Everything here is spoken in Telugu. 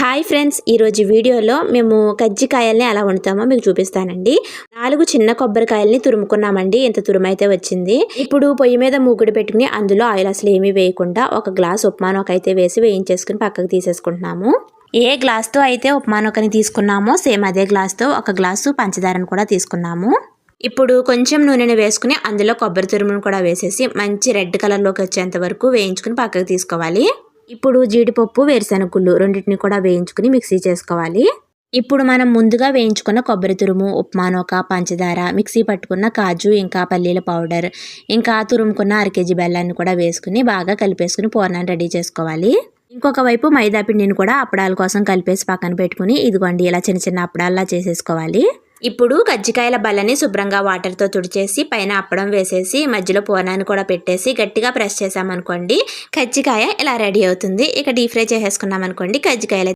హాయ్ ఫ్రెండ్స్, ఈరోజు వీడియోలో మేము కజ్జికాయల్ని ఎలా వండుతామో మీకు చూపిస్తానండి. 4 చిన్న కొబ్బరికాయల్ని తురుముకున్నామండి. ఇంత తురుమైతే వచ్చింది. ఇప్పుడు పొయ్యి మీద మూకుడు పెట్టుకుని అందులో ఆయిల్ అసలు ఏమీ వేయకుండా ఒక గ్లాస్ ఉప్మా నూక అయితే వేసి వేయించేసుకుని పక్కకు తీసేసుకుంటున్నాము. ఏ గ్లాస్తో అయితే ఉప్మా నూకని తీసుకున్నామో సేమ్ అదే గ్లాస్తో ఒక గ్లాసు పంచదారను కూడా తీసుకున్నాము. ఇప్పుడు కొంచెం నూనెను వేసుకుని అందులో కొబ్బరి తురుమును కూడా వేసేసి మంచి రెడ్ కలర్లోకి వచ్చేంత వరకు వేయించుకుని పక్కకు తీసుకోవాలి. ఇప్పుడు జీడిపప్పు, వేరుశెనగ గుళ్ళు రెండింటిని కూడా వేయించుకుని మిక్సీ చేసుకోవాలి. ఇప్పుడు మనం ముందుగా వేయించుకున్న కొబ్బరి తురుము, ఉప్మా నూక, పంచదార, మిక్సీ పట్టుకున్న కాజు, ఇంకా పల్లీల పౌడర్, ఇంకా తురుముకున్న 1 కేజీ బెల్లాన్ని కూడా వేసుకుని బాగా కలిపేసుకుని పూర్ణాన్ని రెడీ చేసుకోవాలి. ఇంకొక వైపు మైదా పిండిని కూడా అప్పడాల కోసం కలిపేసి పక్కన పెట్టుకుని ఇదిగోండి ఇలా చిన్న చిన్న అప్పడాల్లా చేసేసుకోవాలి. ఇప్పుడు కజ్జికాయల బల్లని శుభ్రంగా వాటర్తో తుడిచేసి పైన అప్పడం వేసేసి మధ్యలో పూర్ణాన్ని కూడా పెట్టేసి గట్టిగా ప్రెస్ చేసామనుకోండి కజ్జికాయ ఇలా రెడీ అవుతుంది. ఇక డీప్ ఫ్రై చేసేసుకున్నాం అనుకోండి కజ్జికాయలు